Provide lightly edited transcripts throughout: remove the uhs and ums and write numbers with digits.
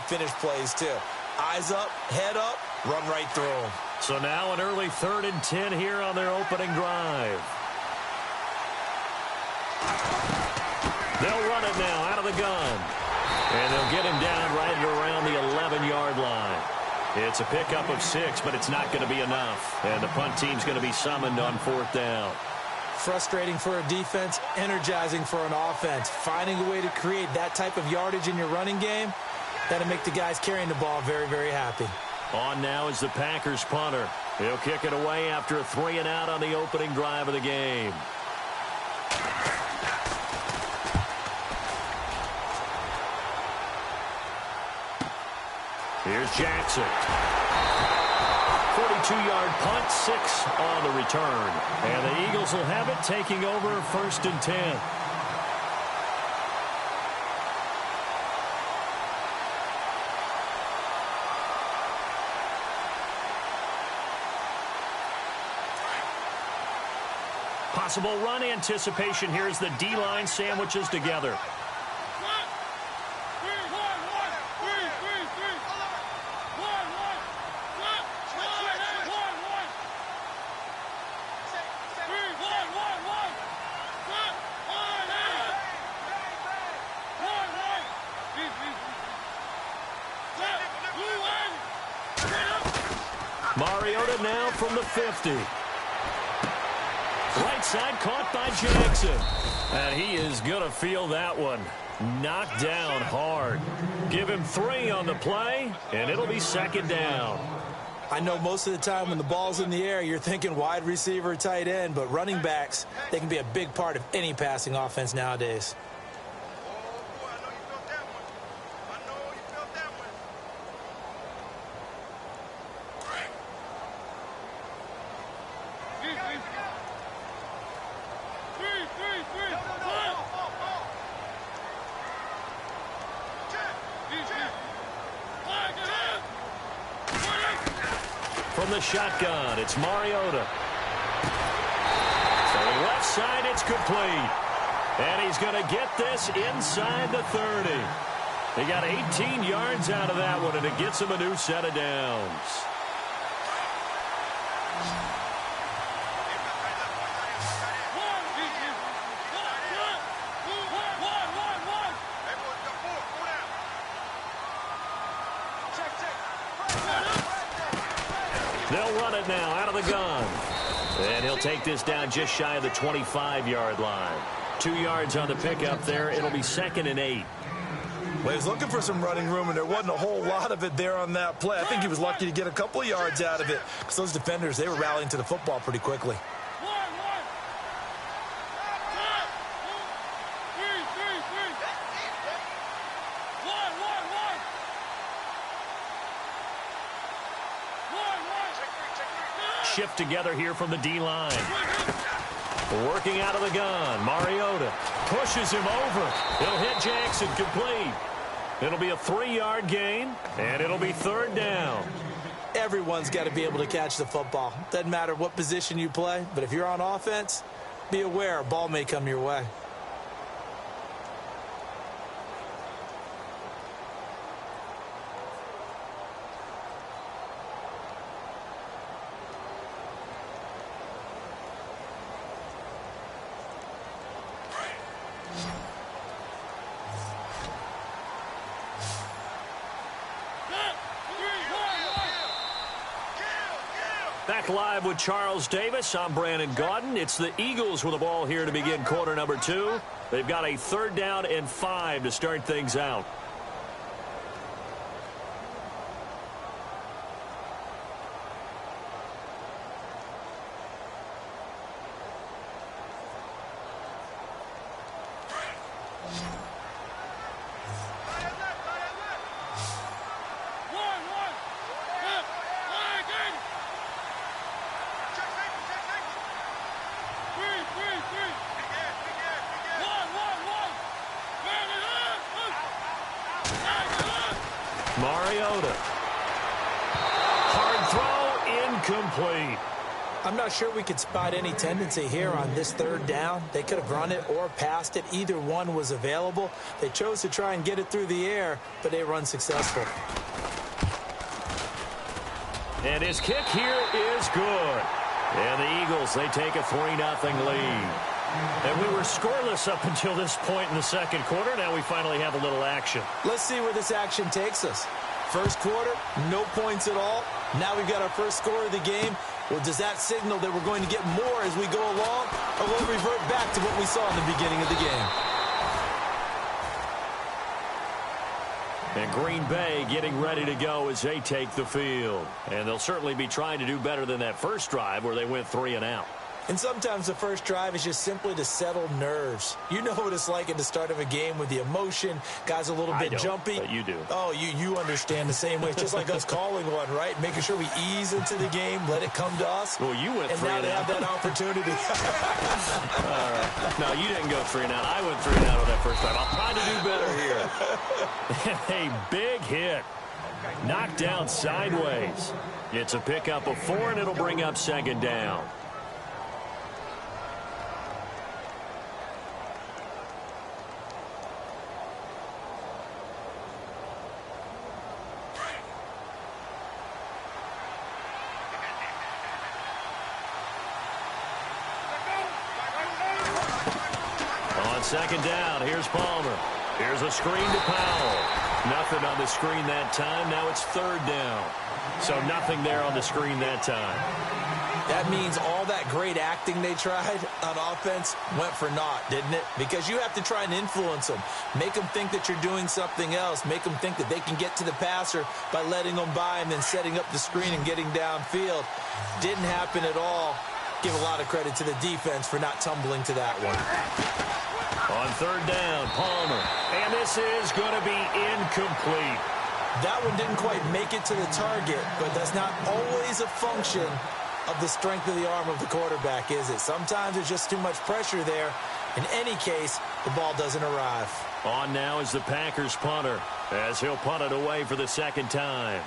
finish plays, too. Eyes up, head up, run right through them. So now an early 3rd and 10 here on their opening drive. They'll run it now out of the gun. And they'll get him down right around the 11-yard line. It's a pickup of 6, but it's not going to be enough. And the punt team's going to be summoned on 4th down. Frustrating for a defense, energizing for an offense. Finding a way to create that type of yardage in your running game, that'll make the guys carrying the ball very, very happy. On now is the Packers punter. He'll kick it away after a 3 and out on the opening drive of the game. Here's Jackson. 42-yard punt, 6 on the return. And the Eagles will have it, taking over 1st and 10. Possible run anticipation. Here's the D-line sandwiches together. Mariota now from the 50. Right side caught by Jackson. And he is going to feel that one. Knocked down hard. Give him 3 on the play, and it'll be 2nd down. I know most of the time when the ball's in the air, you're thinking wide receiver, tight end, but running backs, they can be a big part of any passing offense nowadays. From the shotgun, it's Mariota. So the left side, it's complete. And he's going to get this inside the 30. He got 18 yards out of that one, and it gets him a new set of downs. They'll run it now out of the gun. And he'll take this down just shy of the 25-yard line. 2 yards on the pickup there. It'll be 2nd and 8. Well, he was looking for some running room, and there wasn't a whole lot of it there on that play. I think he was lucky to get a couple of yards out of it because those defenders, they were rallying to the football pretty quickly. Shift together here from the D-line. Working out of the gun. Mariota pushes him over. He'll hit Jackson complete. It'll be a 3-yard gain, and it'll be 3rd down. Everyone's got to be able to catch the football. Doesn't matter what position you play, but if you're on offense, be aware a ball may come your way. Back live with Charles Davis. I'm Brandon Gaudin. It's the Eagles with the ball here to begin quarter number 2. They've got a 3rd down and 5 to start things out. Mariota. Hard throw, incomplete. I'm not sure we could spot any tendency here on this third down. They could have run it or passed it. Either one was available. They chose to try and get it through the air, but they run successful. And his kick here is good. And the Eagles, they take a 3-0 lead. And we were scoreless up until this point in the second quarter. Now we finally have a little action. Let's see where this action takes us. First quarter, no points at all. Now we've got our first score of the game. Well, does that signal that we're going to get more as we go along, or will we revert back to what we saw in the beginning of the game? And Green Bay getting ready to go as they take the field. And they'll certainly be trying to do better than that first drive where they went 3 and out. And sometimes the first drive is just simply to settle nerves. You know what it's like at the start of a game with the emotion. Guys a little bit jumpy. But you do. Oh, you understand the same way. It's just like us calling one, right? Making sure we ease into the game, let it come to us. Well, you went 3 and out. And now they have that opportunity. All right. No, you didn't go 3 and out. I went 3 and out on that first drive. I'll try to do better here. A big hit. Knocked down sideways. It's a pickup of 4, and it'll bring up second down. Second down, here's Palmer. Here's a screen to Powell. Nothing on the screen that time. Now it's third down. So nothing there on the screen that time. That means all that great acting they tried on offense went for naught, didn't it? Because you have to try and influence them. Make them think that you're doing something else. Make them think that they can get to the passer by letting them by and then setting up the screen and getting downfield. Didn't happen at all. Give a lot of credit to the defense for not tumbling to that one. On third down, Palmer. And this is going to be incomplete. That one didn't quite make it to the target, but that's not always a function of the strength of the arm of the quarterback, is it? Sometimes there's just too much pressure there. In any case, the ball doesn't arrive. On now is the Packers punter, as he'll punt it away for the second time.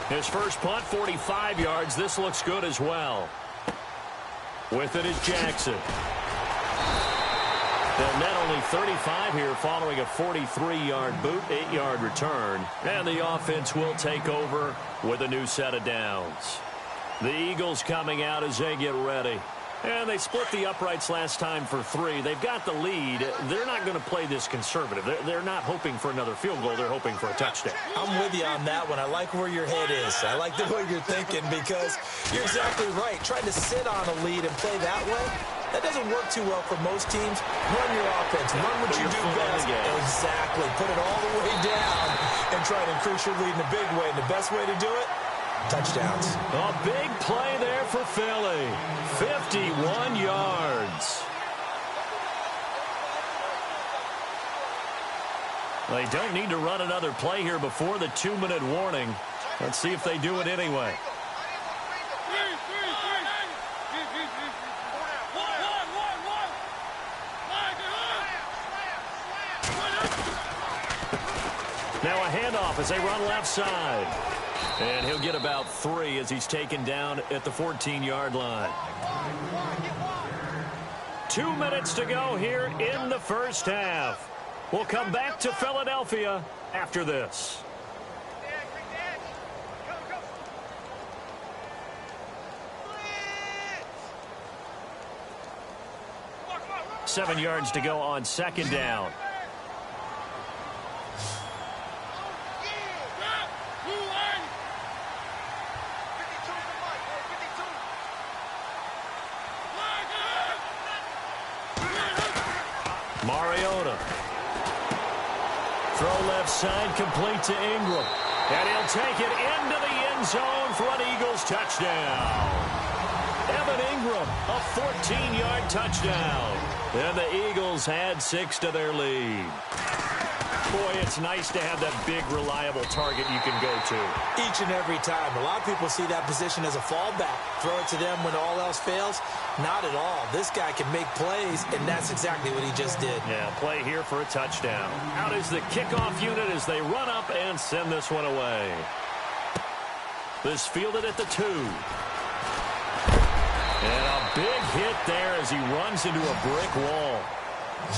His first punt, 45 yards. This looks good as well. With it is Jackson. They'll net only 35 here following a 43-yard boot, 8-yard return. And the offense will take over with a new set of downs. The Eagles coming out as they get ready. And they split the uprights last time for 3. They've got the lead. They're not going to play this conservative. They're not hoping for another field goal. They're hoping for a touchdown. I'm with you on that one. I like where your head is. I like the way you're thinking because you're exactly right. Trying to sit on a lead and play that way, that doesn't work too well for most teams. Run your offense. Run what you do best. Exactly. Put it all the way down and try to increase your lead in a big way. And the best way to do it, touchdowns. A big play there for Philly. 51 yards. They don't need to run another play here before the 2-minute warning. Let's see if they do it anyway. Now a handoff as they run left side. And he'll get about 3 as he's taken down at the 14-yard line. 2 minutes to go here in the first half. We'll come back to Philadelphia after this. 7 yards to go on second down. Mariota. Throw left side, complete to Ingram. And he'll take it into the end zone for an Eagles touchdown. Evan Ingram, a 14-yard touchdown. And the Eagles add 6 to their lead. Boy, it's nice to have that big, reliable target you can go to. Each and every time. A lot of people see that position as a fallback. Throw it to them when all else fails. Not at all. This guy can make plays, and that's exactly what he just did. Yeah, play here for a touchdown. Out is the kickoff unit as they run up and send this one away. This fielded at the 2. And a big hit there as he runs into a brick wall.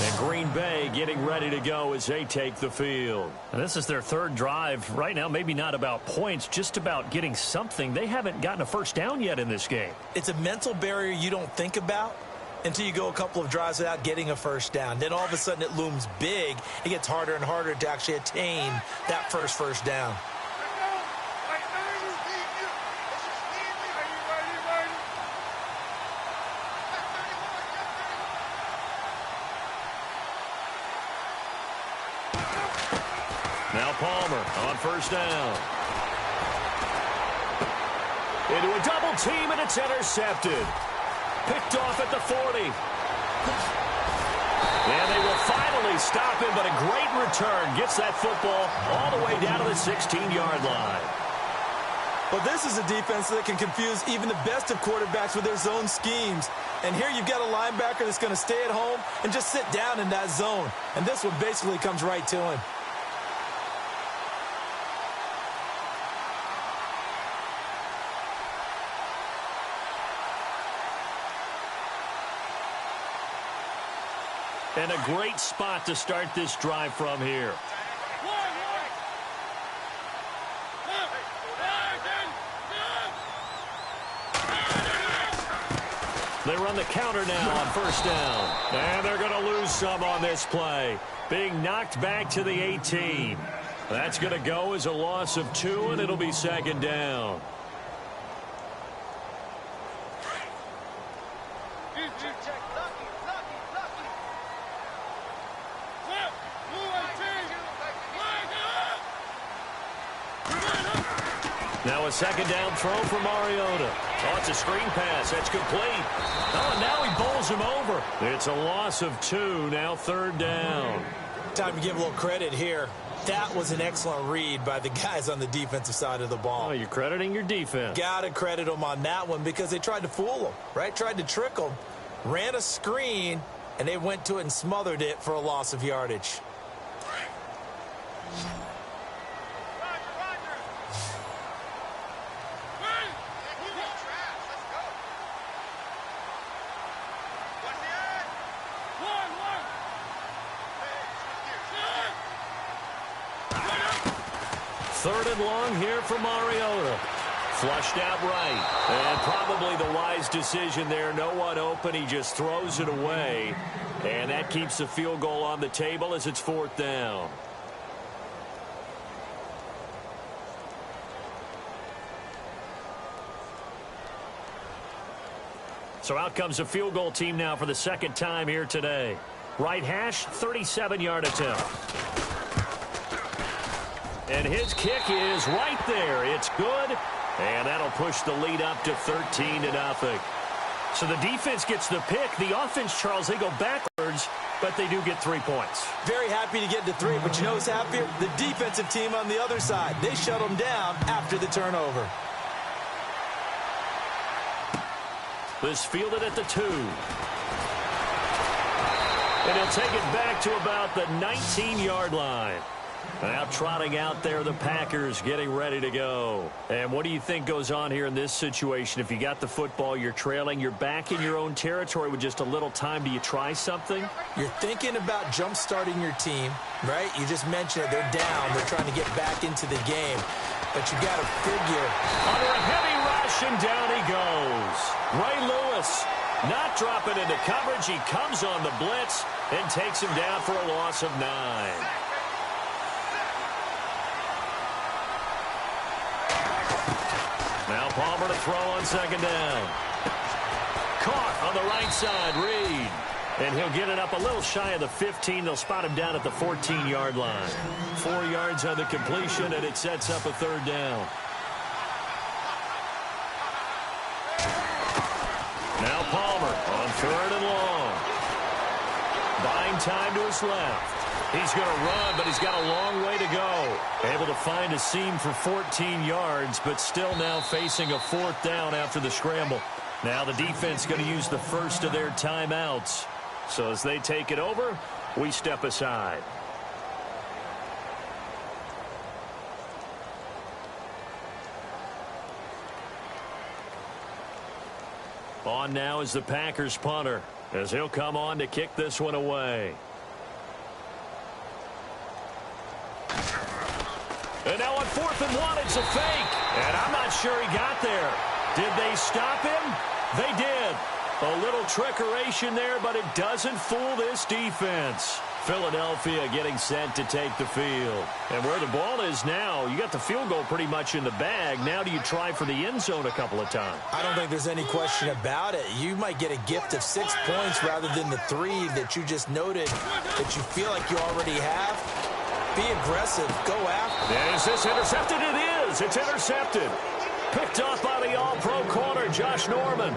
And Green Bay getting ready to go as they take the field. And this is their third drive. Right now, maybe not about points, just about getting something. They haven't gotten a first down yet in this game. It's a mental barrier you don't think about until you go a couple of drives without getting a first down. Then all of a sudden it looms big. It gets harder and harder to actually attain that first down. Now Palmer on first down. Into a double team, and it's intercepted. Picked off at the 40. And they will finally stop him, but a great return. Gets that football all the way down to the 16-yard line. Well, this is a defense that can confuse even the best of quarterbacks with their zone schemes. And here you've got a linebacker that's going to stay at home and just sit down in that zone. And this one basically comes right to him. And a great spot to start this drive from here. They run the counter now on first down. And they're going to lose some on this play. Being knocked back to the 18. That's going to go as a loss of 2, and it'll be second down. Now a second down throw for Mariota. Oh, it's a screen pass. That's complete. Oh, and now he bowls him over. It's a loss of 2. Now third down. Time to give a little credit here. That was an excellent read by the guys on the defensive side of the ball. Oh, you're crediting your defense. Got to credit them on that one because they tried to fool them, right? Tried to trick them. Ran a screen, and they went to it and smothered it for a loss of yardage. Third and long here for Mariota. Flushed out right. And probably the wise decision there. No one open. He just throws it away. And that keeps the field goal on the table as it's fourth down. So out comes a field goal team now for the second time here today. Right hash, 37-yard attempt. And his kick is right there. It's good. And that'll push the lead up to 13-0. So the defense gets the pick. The offense, Charles, they go backwards, but they do get 3 points. Very happy to get to 3, but you know who's happier? The defensive team on the other side. They shut them down after the turnover. This fielded at the 2. And he'll take it back to about the 19-yard line. Now trotting out there, the Packers getting ready to go. And what do you think goes on here in this situation? If you got the football, you're trailing, you're back in your own territory with just a little time. Do you try something? You're thinking about jump-starting your team, right? You just mentioned it. They're down. They're trying to get back into the game. But you got to figure. Under a heavy rush, and down he goes. Ray Lewis not dropping into coverage. He comes on the blitz and takes him down for a loss of 9. Now Palmer to throw on second down. Caught on the right side, Reed. And he'll get it up a little shy of the 15. They'll spot him down at the 14-yard line. 4 yards on the completion, and it sets up a third down. Now Palmer on third and long. Buying time to his left. He's going to run, but he's got a long way to go. Able to find a seam for 14 yards, but still now facing a fourth down after the scramble. Now the defense going to use the first of their timeouts. So as they take it over, we step aside. On now is the Packers punter, as he'll come on to kick this one away. And now on 4th and 1, it's a fake. And I'm not sure he got there. Did they stop him? They did. A little trickeration there, but it doesn't fool this defense. Philadelphia getting set to take the field. And where the ball is now, you got the field goal pretty much in the bag. Now do you try for the end zone a couple of times? I don't think there's any question about it. You might get a gift of 6 points rather than the 3 that you just noted that you feel like you already have. Be aggressive. Go after. And is this intercepted? It is. It's intercepted. Picked off by the all-pro corner, Josh Norman.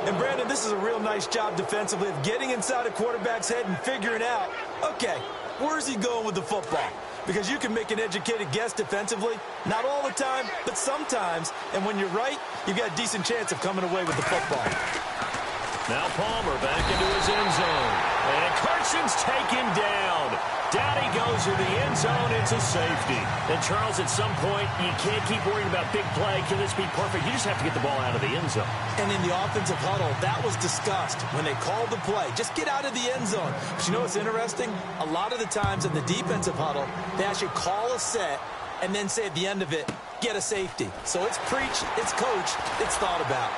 And, Brandon, this is a real nice job defensively of getting inside a quarterback's head and figuring out, okay, where's he going with the football? Because you can make an educated guess defensively. Not all the time, but sometimes. And when you're right, you've got a decent chance of coming away with the football. Now Palmer back into his end zone. And Carson's take him down. Down he goes in the end zone. It's a safety. And, Charles, at some point, you can't keep worrying about big play. Can this be perfect? You just have to get the ball out of the end zone. And in the offensive huddle, that was discussed when they called the play. Just get out of the end zone. But you know what's interesting? A lot of the times in the defensive huddle, they actually call a set and then say at the end of it, get a safety. So it's preached, it's coached, it's thought about.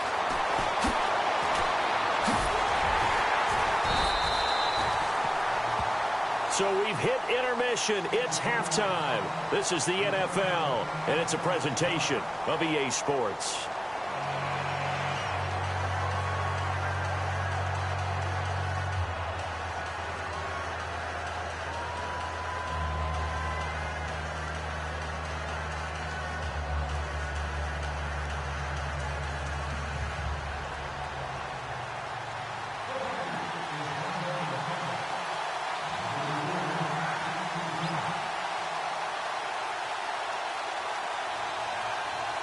So we've hit intermission. It's halftime. This is the NFL, and it's a presentation of EA Sports.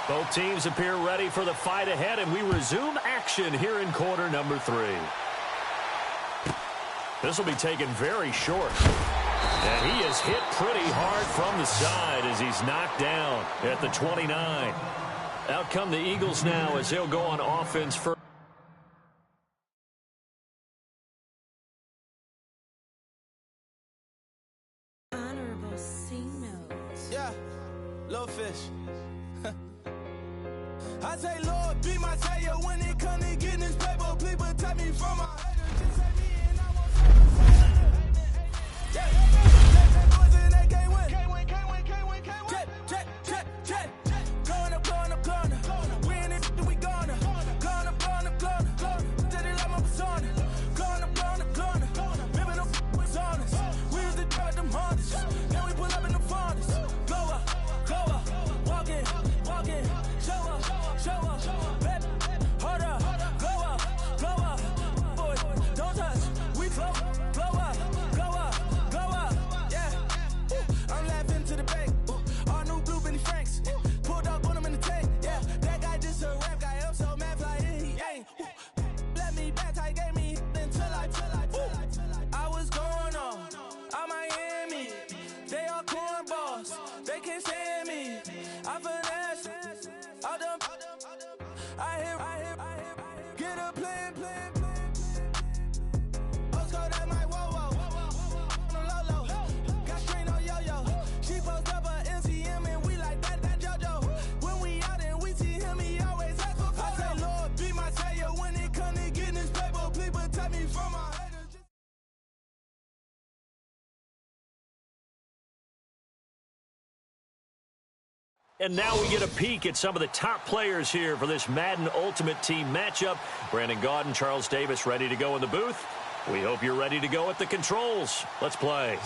Both teams appear ready for the fight ahead, and we resume action here in quarter number 3. This will be taken very short. And he is hit pretty hard from the side as he's knocked down at the 29. Out come the Eagles now as they'll go on offense first. Honorable C note. Yeah, little fish. I say, Lord, be my savior when it comes to getting this paper. Please protect me from my haters. Just say me and I won't say yeah, boys and they can't win. Jet. Going up. We in it, we gonna. Going up. Steady like my persona. Going up. Maybe no was honest. We used to drive them hardest. Now we pull up in the furnace. Go up. Walk in. Show up, baby, hold up, go up, boy, don't touch, we flow up, yeah, I'm laughing to the bank, all new blue Benny Franks, pulled up on him in the tank, yeah, that guy just a rap guy, I'm so mad fly in, he ain't, let me back, tight gave me, until I was going on Miami, they all cornballs, they can't stand me, I finesse, all them, I hear, get a plan. Oscar, that might whoa. No low. Got strain on yo-yo. She post up a MCM and we like that JoJo. When we out and we see him, he always asks for photo. I say, Lord, be my savior when it comes to getting this paper. Please protect me from my haters. And now we get a peek at some of the top players here for this Madden Ultimate Team matchup. Brandon Gaudin, Charles Davis ready to go in the booth. We hope you're ready to go at the controls. Let's play.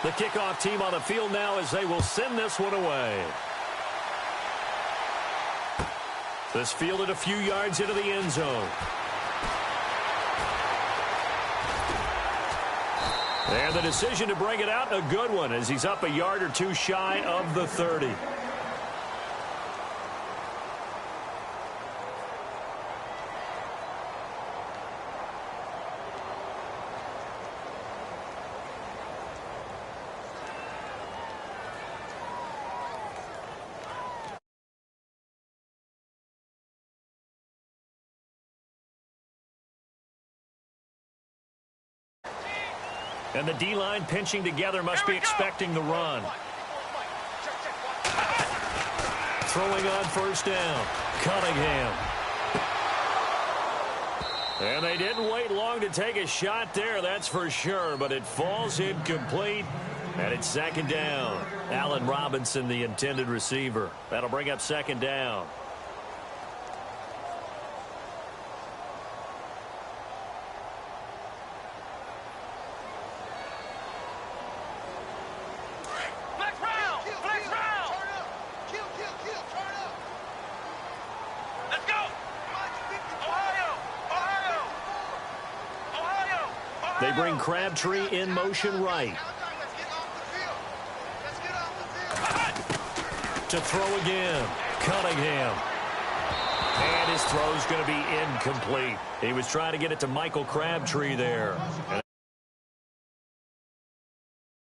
The kickoff team on the field now as they will send this one away. This fielded a few yards into the end zone. And the decision to bring it out, a good one, as he's up a yard or two shy of the 30. And the D-line pinching together must be expecting the run. Throwing on first down, Cunningham. And they didn't wait long to take a shot there, that's for sure, but it falls incomplete, and it's second down. Allen Robinson, the intended receiver. That'll bring up second down. They bring Crabtree in motion right. To throw again, Cunningham. And his throw's going to be incomplete. He was trying to get it to Michael Crabtree there.